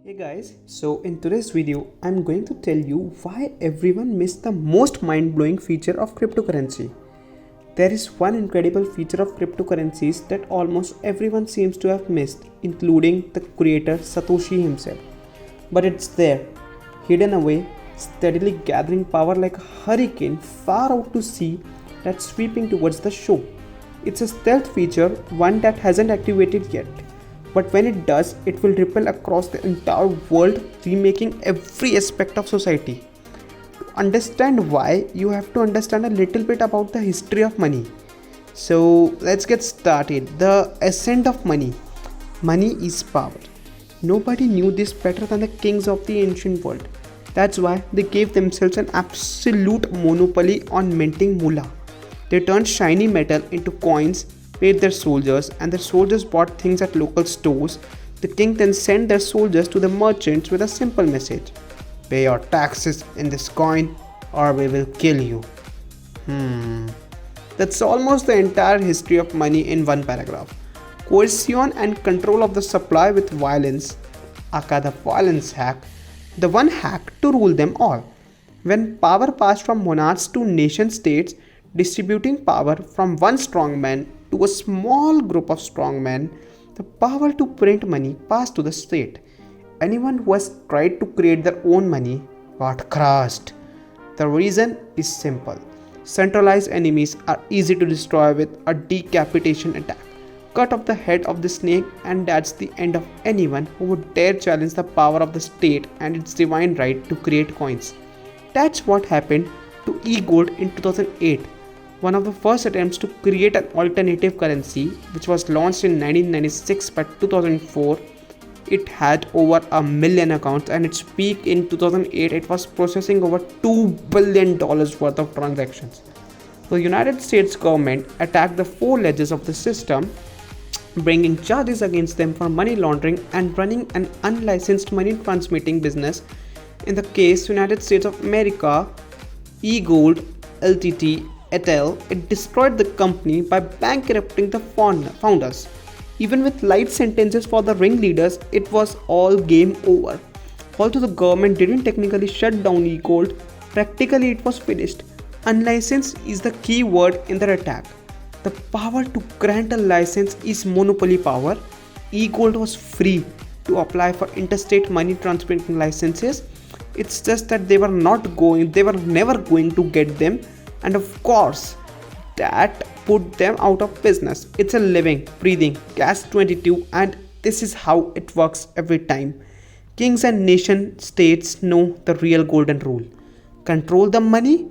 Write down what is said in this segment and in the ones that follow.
Hey guys, so in today's video, I'm going to tell you why everyone missed the most mind-blowing feature of cryptocurrency. There is one incredible feature of cryptocurrencies that almost everyone seems to have missed, including the creator Satoshi himself. But it's there, hidden away, steadily gathering power like a hurricane far out to sea that's sweeping towards the shore. It's a stealth feature, one that hasn't activated yet. But when it does, it will ripple across the entire world, remaking every aspect of society. To understand why, you have to understand a little bit about the history of money. So let's get started. The ascent of money. Money is power. Nobody knew this better than the kings of the ancient world. That's why they gave themselves an absolute monopoly on minting moolah. They turned shiny metal into coins, paid their soldiers, and their soldiers bought things at local stores. The king then sent their soldiers to the merchants with a simple message: pay your taxes in this coin or we will kill you. That's almost the entire history of money in one paragraph. Coercion and control of the supply with violence, aka the violence hack, the one hack to rule them all. When power passed from monarchs to nation states, distributing power from one strongman to a small group of strongmen, the power to print money passed to the state. Anyone who has tried to create their own money got crushed. The reason is simple. Centralized enemies are easy to destroy with a decapitation attack. Cut off the head of the snake and that's the end of anyone who would dare challenge the power of the state and its divine right to create coins. That's what happened to e-gold in 2008. One of the first attempts to create an alternative currency, which was launched in 1996, but 2004 it had over 1 million accounts, and its peak in 2008 it was processing over $2 billion worth of transactions. The United States government attacked the four ledgers of the system, bringing charges against them for money laundering and running an unlicensed money transmitting business. In the case United States of America, e-gold Ltd. et al., it destroyed the company by bankrupting the founders. Even with life sentences for the ringleaders, it was all game over. Although the government didn't technically shut down e-gold, practically it was finished. Unlicensed is the key word in their attack. The power to grant a license is monopoly power. E-gold was free to apply for interstate money transmitting licenses. It's just that they were never going to get them. And of course, that put them out of business. It's a living, breathing catch-22, and this is how it works every time. Kings and nation states know the real golden rule. Control the money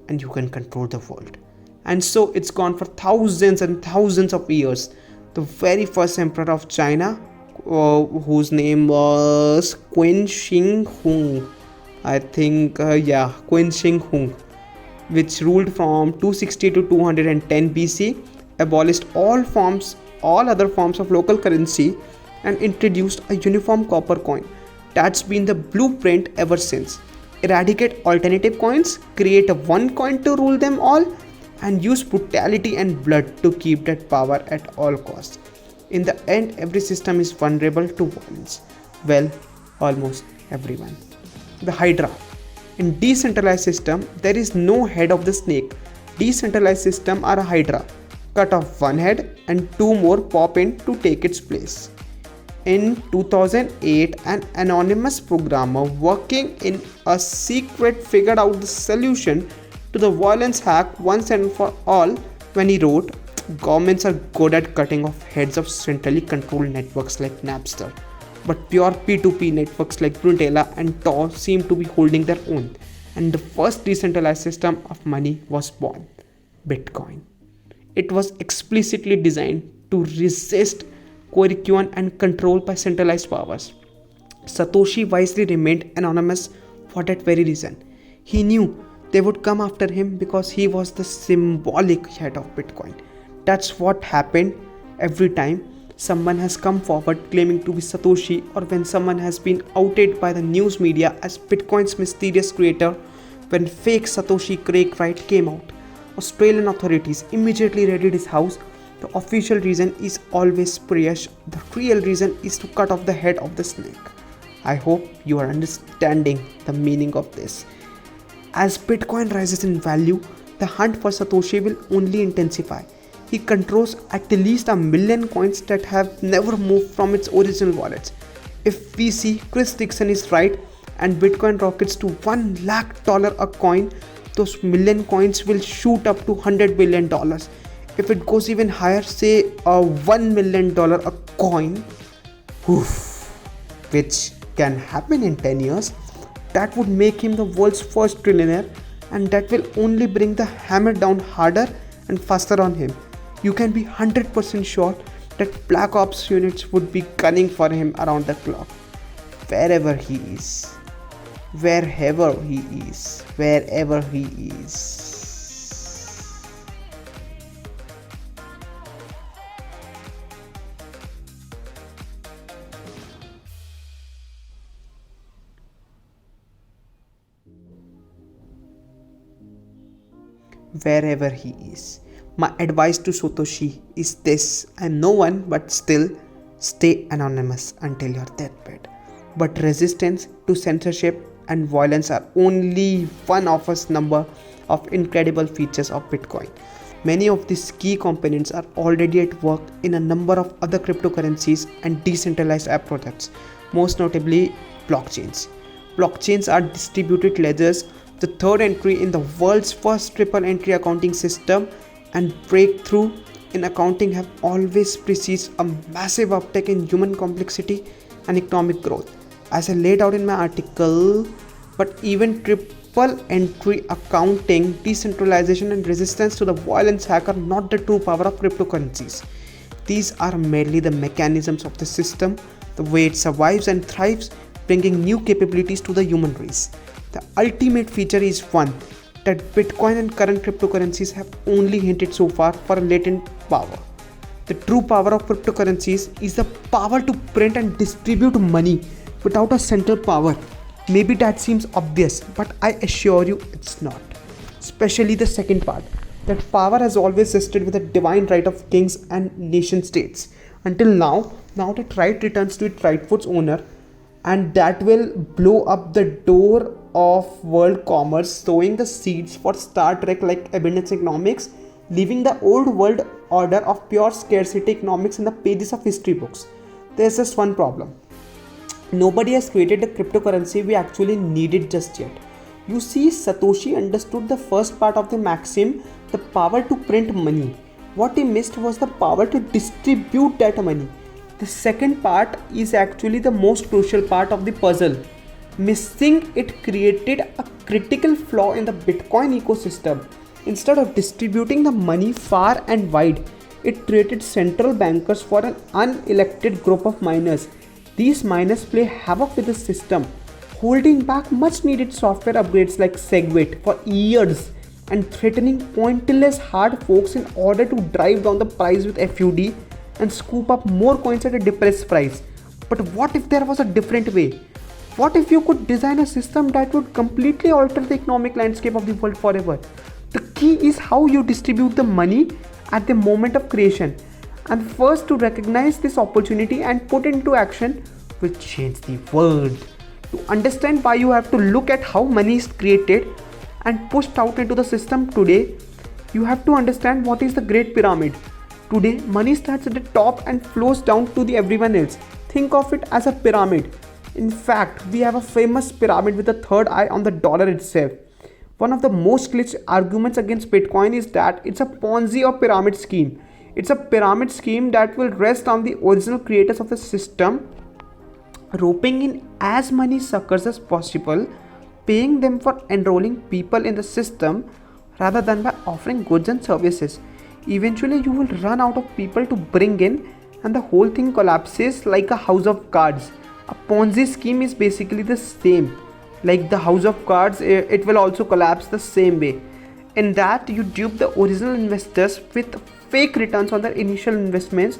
and you can control the world. And so it's gone for thousands and thousands of years. The very first emperor of China, whose name was Qin Shi Huang. Qin Shi Huang, which ruled from 260 to 210 BC, abolished all other forms of local currency and introduced a uniform copper coin. That's been the blueprint ever since. Eradicate alternative coins, create a one coin to rule them all, and use brutality and blood to keep that power at all costs. In the end, every system is vulnerable to violence. Well, almost everyone. The Hydra. In decentralized system, there is no head of the snake. Decentralized system are a hydra. Cut off one head and two more pop in to take its place. In 2008, an anonymous programmer working in a secret figured out the solution to the violence hack once and for all when he wrote, "Governments are good at cutting off heads of centrally controlled networks like Napster. But pure P2P networks like Brunella and Tor seem to be holding their own." And the first decentralized system of money was born, Bitcoin. It was explicitly designed to resist coercion and control by centralized powers. Satoshi wisely remained anonymous for that very reason. He knew they would come after him because he was the symbolic head of Bitcoin. That's what happened every time someone has come forward claiming to be Satoshi, or when someone has been outed by the news media as Bitcoin's mysterious creator. When fake Satoshi Craig Wright came out, Australian authorities immediately raided his house. The official reason is always spurious. The real reason is to cut off the head of the snake. I hope you are understanding the meaning of this. As Bitcoin rises in value, the hunt for Satoshi will only intensify. He controls at least 1 million coins that have never moved from its original wallets. If we see Chris Dixon is right and Bitcoin rockets to $1 lakh a coin, those million coins will shoot up to $100 billion. If it goes even higher, say a $1 million a coin, which can happen in 10 years, that would make him the world's first trillionaire, and that will only bring the hammer down harder and faster on him. You can be 100% sure that Black Ops units would be gunning for him around the clock. Wherever he is. Wherever he is. Wherever he is. Wherever he is. My advice to Satoshi is this: I'm no one, but still stay anonymous until your deathbed. But resistance to censorship and violence are only one of a number of incredible features of Bitcoin. Many of these key components are already at work in a number of other cryptocurrencies and decentralized app projects, most notably blockchains. Blockchains are distributed ledgers, the third entry in the world's first triple entry accounting system, and breakthrough in accounting have always preceded a massive uptake in human complexity and economic growth, as I laid out in my article. But even triple entry accounting, decentralization, and resistance to the violence hack are not the true power of cryptocurrencies. These are merely the mechanisms of the system, the way it survives and thrives, bringing new capabilities to the human race. The ultimate feature is one that Bitcoin and current cryptocurrencies have only hinted so far for a latent power. The true power of cryptocurrencies is the power to print and distribute money without a central power. Maybe that seems obvious, but I assure you it's not. Especially the second part, that power has always rested with the divine right of kings and nation states. Until now that right returns to its rightful owner, and that will blow up the door of world commerce, sowing the seeds for Star Trek like abundance economics, leaving the old world order of pure scarcity economics in the pages of history books. There's just one problem. Nobody has created the cryptocurrency we actually needed just yet. You see, Satoshi understood the first part of the maxim, the power to print money. What he missed was the power to distribute that money. The second part is actually the most crucial part of the puzzle. Missing it created a critical flaw in the Bitcoin ecosystem. Instead of distributing the money far and wide, it created central bankers for an unelected group of miners. These miners play havoc with the system, holding back much needed software upgrades like SegWit for years and threatening pointless hard forks in order to drive down the price with FUD and scoop up more coins at a depressed price. But what if there was a different way? What if you could design a system that would completely alter the economic landscape of the world forever? The key is how you distribute the money at the moment of creation. And first, to recognize this opportunity and put it into action will change the world. To understand why, you have to look at how money is created and pushed out into the system today. You have to understand what is the Great Pyramid. Today, money starts at the top and flows down to the everyone else. Think of it as a pyramid. In fact, we have a famous pyramid with a third eye on the dollar itself. One of the most glitched arguments against Bitcoin is that it's a Ponzi or pyramid scheme. It's a pyramid scheme that will rest on the original creators of the system, roping in as many suckers as possible, paying them for enrolling people in the system rather than by offering goods and services. Eventually, you will run out of people to bring in and the whole thing collapses like a house of cards. A Ponzi scheme is basically the same. Like the house of cards, it will also collapse the same way. In that, you dupe the original investors with fake returns on their initial investments,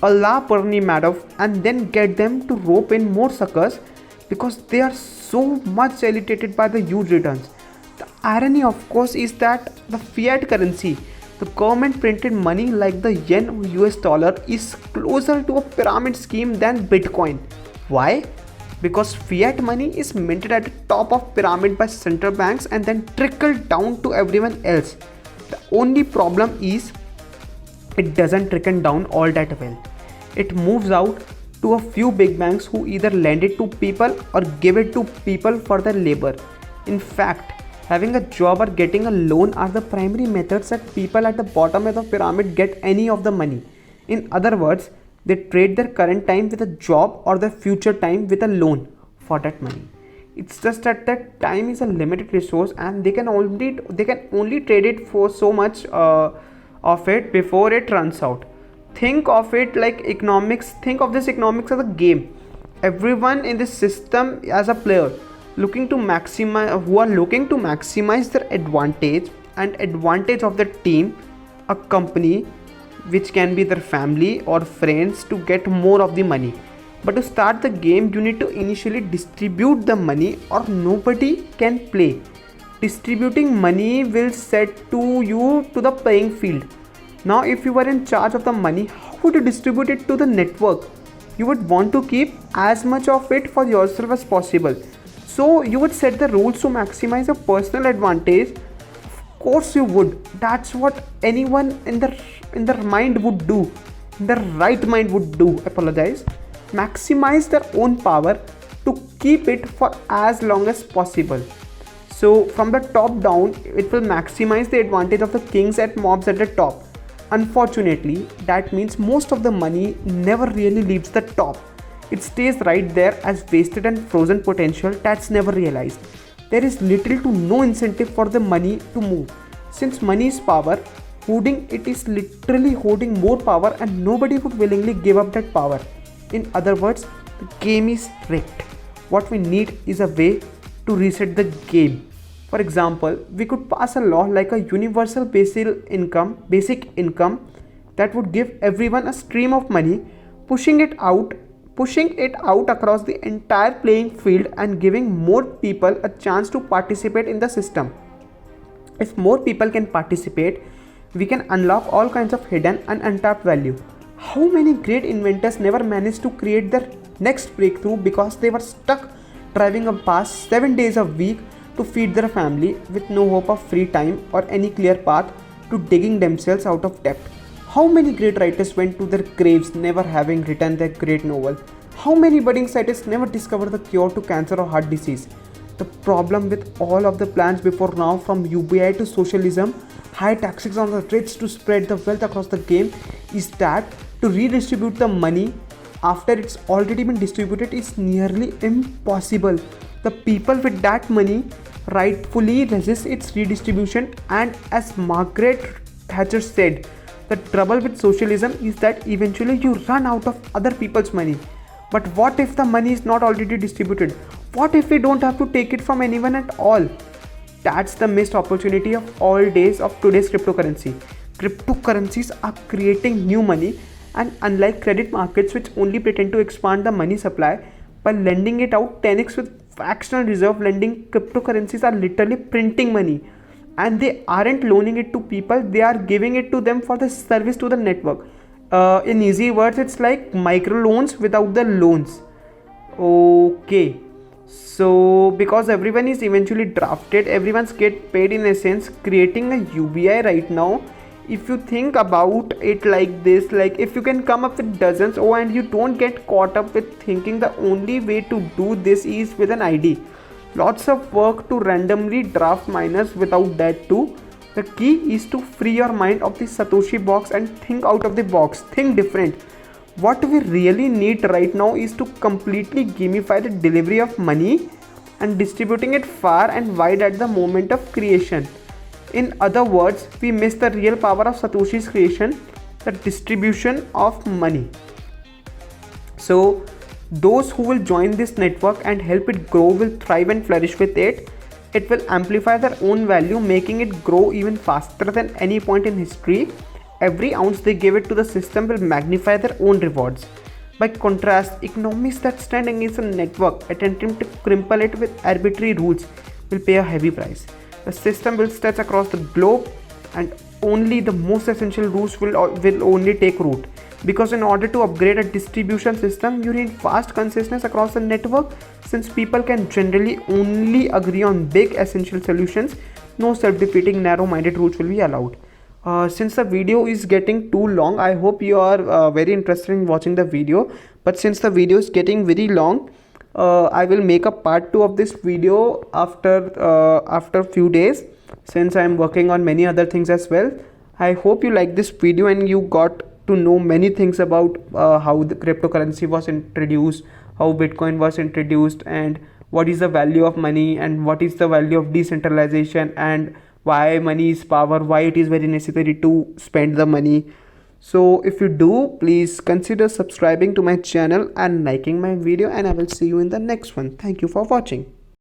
a la Bernie Madoff, and then get them to rope in more suckers because they are so much agitated by the huge returns. The irony, of course, is that the fiat currency, the government printed money like the yen or US dollar, is closer to a pyramid scheme than Bitcoin. Why? because fiat money is minted at the top of pyramid by central banks and then trickled down to everyone else. The only problem is it doesn't trickle down all that well. It moves out to a few big banks who either lend it to people or give it to people for their labor. In fact, having a job or getting a loan are the primary methods that people at the bottom of the pyramid get any of the money. In other words, they trade their current time with a job or their future time with a loan for that money. It's just that time is a limited resource and they can only trade it for so much of it before it runs out. Think of it like economics. Think of this economics as a game. Everyone in this system as a player who are looking to maximize their advantage of the team, a company, which can be their family or friends, to get more of the money. But to start the game, you need to initially distribute the money or nobody can play. Distributing money will set you to the playing field. Now if you were in charge of the money, how would you distribute it to the network? You would want to keep as much of it for yourself as possible. So you would set the rules to maximize your personal advantage. Of course you would. That's what anyone in their mind would do. In their right mind would do. Maximize their own power to keep it for as long as possible. So from the top down, it will maximize the advantage of the kings and mobs at the top. Unfortunately, that means most of the money never really leaves the top. It stays right there as wasted and frozen potential that's never realized. There is little to no incentive for the money to move. Since money is power, hoarding it is literally holding more power and nobody would willingly give up that power. In other words, the game is rigged. What we need is a way to reset the game. For example, we could pass a law like a universal basic income that would give everyone a stream of money, pushing it out across the entire playing field and giving more people a chance to participate in the system. If more people can participate, we can unlock all kinds of hidden and untapped value. How many great inventors never managed to create their next breakthrough because they were stuck driving a bus 7 days a week to feed their family with no hope of free time or any clear path to digging themselves out of debt? How many great writers went to their graves never having written their great novel? How many budding scientists never discovered the cure to cancer or heart disease? The problem with all of the plans before now, from UBI to socialism, high taxes on the rich to spread the wealth across the game, is that to redistribute the money after it's already been distributed is nearly impossible. The people with that money rightfully resist its redistribution, and as Margaret Thatcher said, the trouble with socialism is that eventually you run out of other people's money. But what if the money is not already distributed? What if we don't have to take it from anyone at all? That's the missed opportunity of all days of today's cryptocurrency. Cryptocurrencies are creating new money, and unlike credit markets which only pretend to expand the money supply by lending it out 10x with fractional reserve lending, cryptocurrencies are literally printing money. And they aren't loaning it to people, they are giving it to them for the service to the network. In easy words, it's like micro loans without the loans. Okay, so because everyone is eventually drafted, everyone's get paid in essence, creating a UBI right now. If you think about it like this, like if you can come up with dozens, and you don't get caught up with thinking the only way to do this is with an ID. Lots of work to randomly draft miners without that too. The key is to free your mind of the Satoshi box and think out of the box, think different. What we really need right now is to completely gamify the delivery of money and distributing it far and wide at the moment of creation. In other words, we miss the real power of Satoshi's creation, the distribution of money. So those who will join this network and help it grow will thrive and flourish with it. It will amplify their own value, making it grow even faster than any point in history. Every ounce they give it to the system will magnify their own rewards. By contrast, economies that stand against a network, attempting to cripple it with arbitrary rules, will pay a heavy price. The system will stretch across the globe, and only the most essential rules will only take root. because in order to upgrade a distribution system, you need fast consensus across the network. Since people can generally only agree on big essential solutions, no self-defeating narrow-minded rules will be allowed. Since the video is getting too long, I hope you are very interested in watching the video, but since the video is getting very long, I will make a part 2 of this video after few days, since I am working on many other things as well. I hope you like this video and you got to know many things about how the cryptocurrency was introduced, how Bitcoin was introduced, and what is the value of money, and what is the value of decentralization, and why money is power, why it is very necessary to spend the money. So if you do, please consider subscribing to my channel and liking my video, and I will see you in the next one. Thank you for watching.